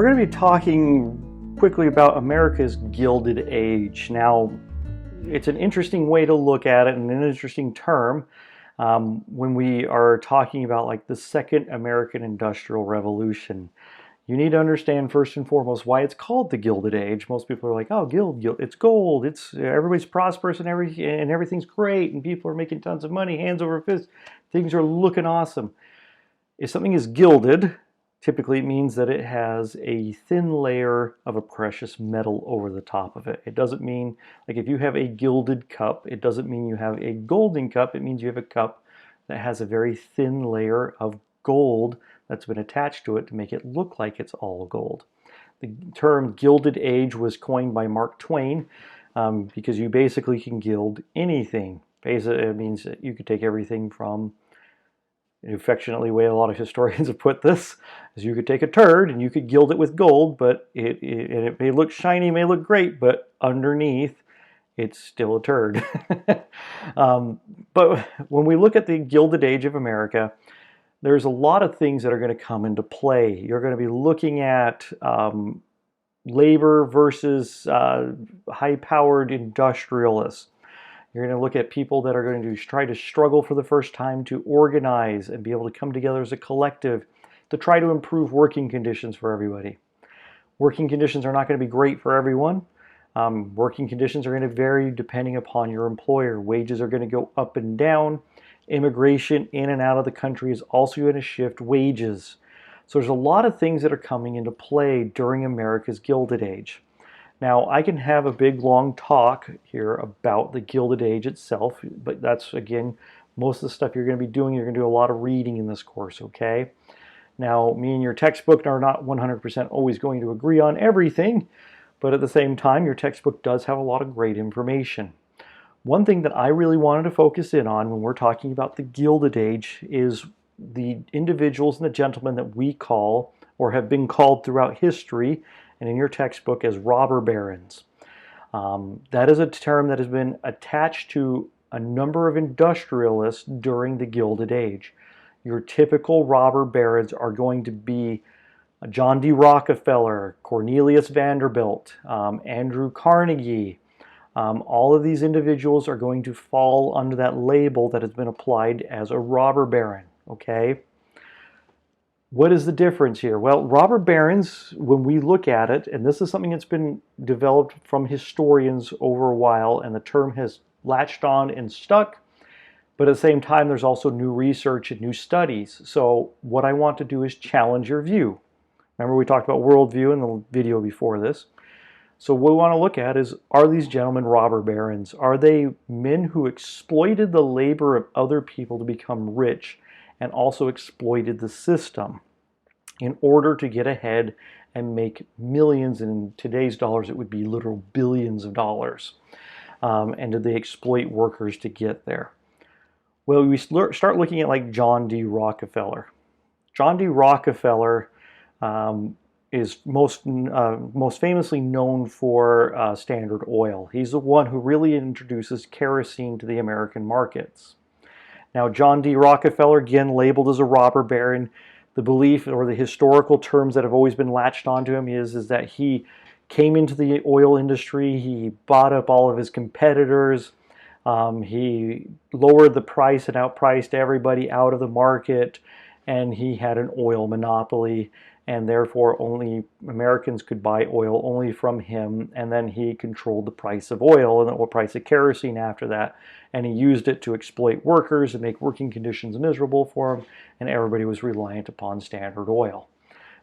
We're going to be talking quickly about America's Gilded Age. Now, it's an interesting way to look at it and an interesting term when we are talking about like the second American Industrial Revolution. You need to understand first and foremost why it's called the Gilded Age. Most people are like, "Oh, it's gold. It's everybody's prosperous and everything's great, and people are making tons of money, hands over fist. Things are looking awesome." If something is gilded, typically it means that it has a thin layer of a precious metal over the top of it. It doesn't mean, like if you have a gilded cup, it doesn't mean you have a golden cup. It means you have a cup that has a very thin layer of gold that's been attached to it to make it look like it's all gold. The term Gilded Age was coined by Mark Twain because you basically can gild anything. Basically, it means that you could take everything from, affectionately, the way a lot of historians have put this, is you could take a turd and you could gild it with gold, but it may look shiny, may look great, but underneath it's still a turd. But when we look at the Gilded Age of America, there's a lot of things that are going to come into play. You're going to be looking at labor versus high-powered industrialists. You're going to look at people that are going to try to struggle for the first time to organize and be able to come together as a collective to try to improve working conditions for everybody. Working conditions are not going to be great for everyone. Working conditions are going to vary depending upon your employer. Wages are going to go up and down. Immigration in and out of the country is also going to shift wages. So there's a lot of things that are coming into play during America's Gilded Age. Now, I can have a big, long talk here about the Gilded Age itself, but that's, again, most of the stuff you're going to be doing, you're going to do a lot of reading in this course, okay? Now, me and your textbook are not 100% always going to agree on everything, but at the same time, your textbook does have a lot of great information. One thing that I really wanted to focus in on when we're talking about the Gilded Age is the individuals and the gentlemen that we call, or have been called throughout history, and in your textbook as robber barons. That is a term that has been attached to a number of industrialists during the Gilded Age. Your typical robber barons are going to be John D. Rockefeller, Cornelius Vanderbilt, Andrew Carnegie. All of these individuals are going to fall under that label that has been applied as a robber baron, okay? What is the difference here? Well, robber barons, when we look at it, and this is something that's been developed from historians over a while, and the term has latched on and stuck, but at the same time, there's also new research and new studies. So what I want to do is challenge your view. Remember, we talked about worldview in the video before this. So what we want to look at is, are these gentlemen robber barons? Are they men who exploited the labor of other people to become rich and also exploited the system in order to get ahead and make millions, and in today's dollars it would be literal billions of dollars? And did they exploit workers to get there? Well, we start looking at like John D. Rockefeller. John D. Rockefeller is most famously known for Standard Oil. He's the one who really introduces kerosene to the American markets. Now, John D. Rockefeller, again labeled as a robber baron, the belief or the historical terms that have always been latched onto him is that he came into the oil industry, he bought up all of his competitors, he lowered the price and outpriced everybody out of the market, and he had an oil monopoly, and therefore only Americans could buy oil only from him, and then he controlled the price of oil and the price of kerosene after that, and he used it to exploit workers and make working conditions miserable for them, and everybody was reliant upon Standard Oil.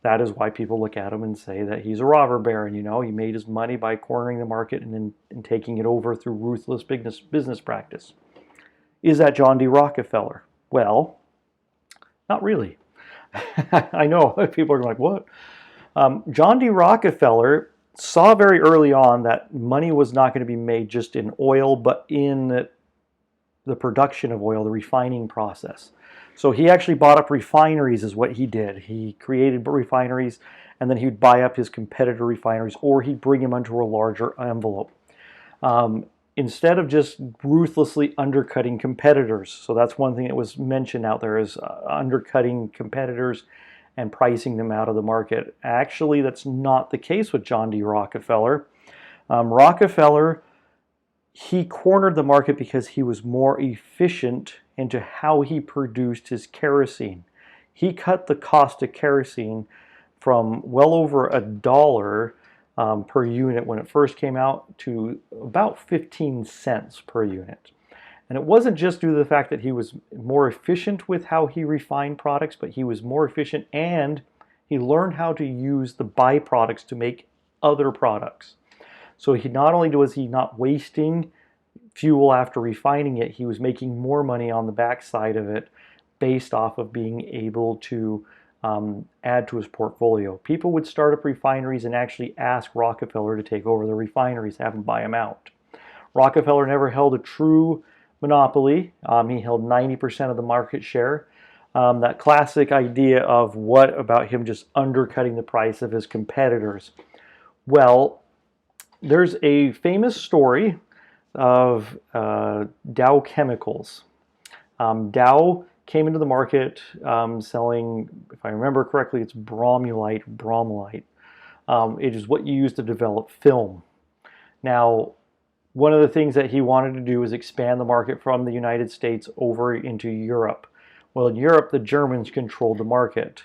That is why people look at him and say that he's a robber baron. You know, he made his money by cornering the market and taking it over through ruthless business practice. Is that John D. Rockefeller? Well, not really. I know people are like, what? John D. Rockefeller saw very early on that money was not going to be made just in oil, but in the production of oil, the refining process. So he actually bought up refineries is what he did. He created refineries, and then he'd buy up his competitor refineries, or he'd bring them under a larger envelope. Instead of just ruthlessly undercutting competitors. So that's one thing that was mentioned out there, is undercutting competitors and pricing them out of the market. Actually, that's not the case with John D. Rockefeller. Rockefeller, he cornered the market because he was more efficient into how he produced his kerosene. He cut the cost of kerosene from well over $1 per unit when it first came out to about 15 cents per unit. And it wasn't just due to the fact that he was more efficient with how he refined products, but he was more efficient and he learned how to use the byproducts to make other products. So he not only was he not wasting fuel after refining it, he was making more money on the backside of it based off of being able to add to his portfolio. People would start up refineries and actually ask Rockefeller to take over the refineries, have him buy them out. Rockefeller never held a true monopoly. He held 90% of the market share. That classic idea of what about him just undercutting the price of his competitors. Well, there's a famous story of Dow Chemicals. Dow came into the market selling, if I remember correctly, it's bromulite. It is what you use to develop film. Now, one of the things that he wanted to do was expand the market from the United States over into Europe. Well, in Europe, the Germans controlled the market.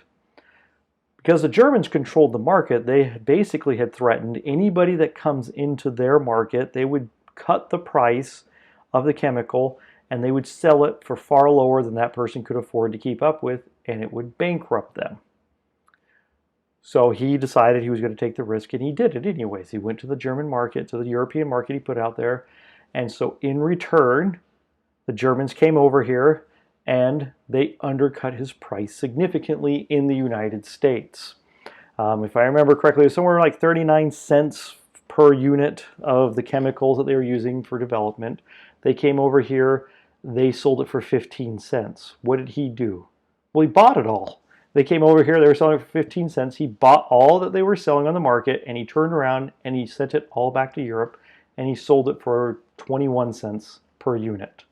Because the Germans controlled the market, they basically had threatened anybody that comes into their market, they would cut the price of the chemical and they would sell it for far lower than that person could afford to keep up with, and it would bankrupt them. So he decided he was going to take the risk, and he did it anyways. He went to the German market, to the European market he put out there, and so in return, the Germans came over here and they undercut his price significantly in the United States. If I remember correctly, it was somewhere like 39 cents per unit of the chemicals that they were using for development. They came over here, they sold it for 15 cents. What did he do? Well, he bought it all. They came over here, they were selling it for 15 cents. He bought all that they were selling on the market, and he turned around and he sent it all back to Europe, and he sold it for 21 cents per unit.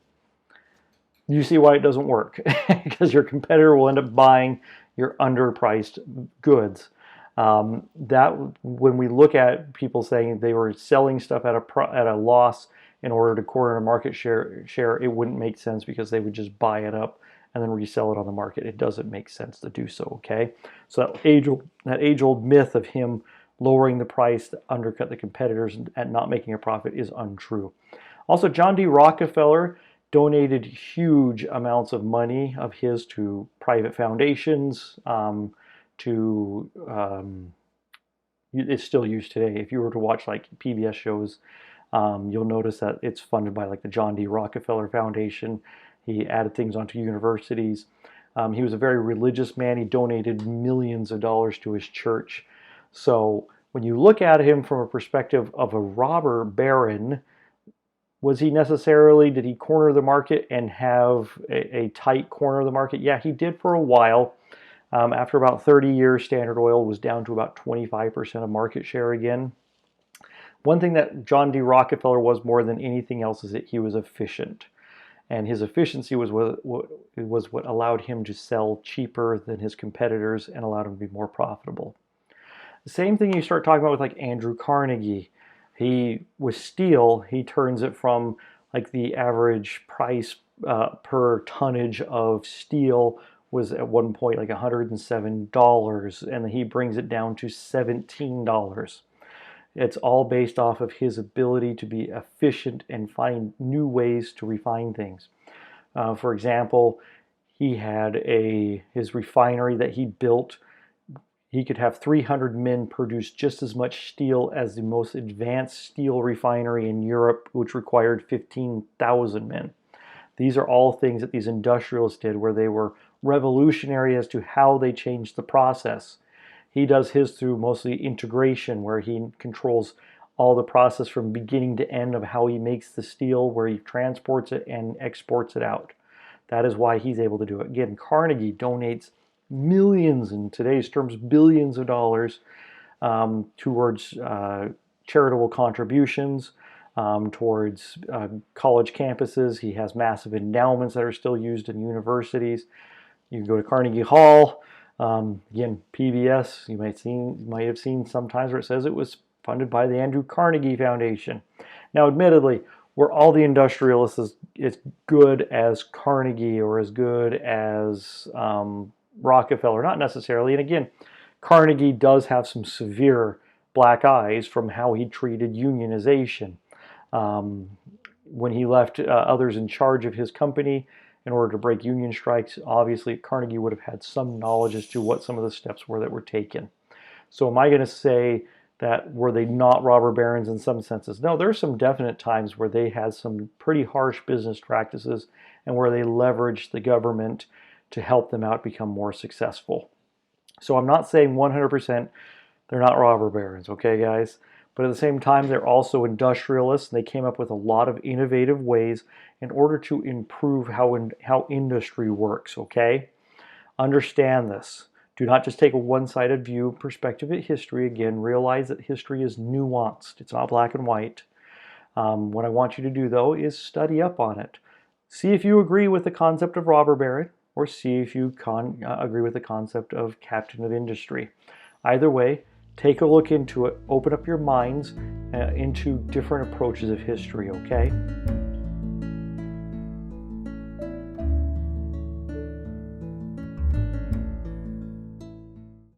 You see why it doesn't work, because your competitor will end up buying your underpriced goods. That when we look at people saying they were selling stuff at a loss in order to corner a market share, it wouldn't make sense because they would just buy it up and then resell it on the market. It doesn't make sense to do so, okay? So that age-old myth of him lowering the price to undercut the competitors and not making a profit is untrue. Also, John D. Rockefeller donated huge amounts of money of his to private foundations, it's still used today. If you were to watch like PBS shows, you'll notice that it's funded by like the John D. Rockefeller Foundation. He added things onto universities. He was a very religious man. He donated millions of dollars to his church. So when you look at him from a perspective of a robber baron, did he corner the market and have a tight corner of the market? Yeah, he did for a while. After about 30 years, Standard Oil was down to about 25% of market share again. One thing that John D. Rockefeller was more than anything else is that he was efficient. And his efficiency was what allowed him to sell cheaper than his competitors and allowed him to be more profitable. The same thing you start talking about with like Andrew Carnegie. With steel, he turns it from like the average price per tonnage of steel was at one point like $107, and he brings it down to $17. It's all based off of his ability to be efficient and find new ways to refine things. For example, he had his refinery that he built. He could have 300 men produce just as much steel as the most advanced steel refinery in Europe, which required 15,000 men. These are all things that these industrialists did where they were revolutionary as to how they changed the process. He does his through mostly integration, where he controls all the process from beginning to end of how he makes the steel, where he transports it and exports it out. That is why he's able to do it. Again, Carnegie donates millions, in today's terms, billions of dollars towards charitable contributions, towards college campuses. He has massive endowments that are still used in universities. You can go to Carnegie Hall. Again, PBS, you might have seen sometimes where it says it was funded by the Andrew Carnegie Foundation. Now, admittedly, were all the industrialists as good as Carnegie or as good as Rockefeller? Not necessarily. And again, Carnegie does have some severe black eyes from how he treated unionization. When he left others in charge of his company in order to break union strikes, obviously Carnegie would have had some knowledge as to what some of the steps were that were taken. So am I going to say that were they not robber barons in some senses? No, there are some definite times where they had some pretty harsh business practices and where they leveraged the government to help them out become more successful. So I'm not saying 100% they're not robber barons, okay, guys? But at the same time, they're also industrialists, and they came up with a lot of innovative ways in order to improve how industry works, okay? Understand this. Do not just take a one-sided view perspective at history. Again, realize that history is nuanced. It's not black and white. What I want you to do, though, is study up on it. See if you agree with the concept of robber baron, or see if you agree with the concept of captain of industry. Either way, take a look into it. Open up your minds into different approaches of history, okay?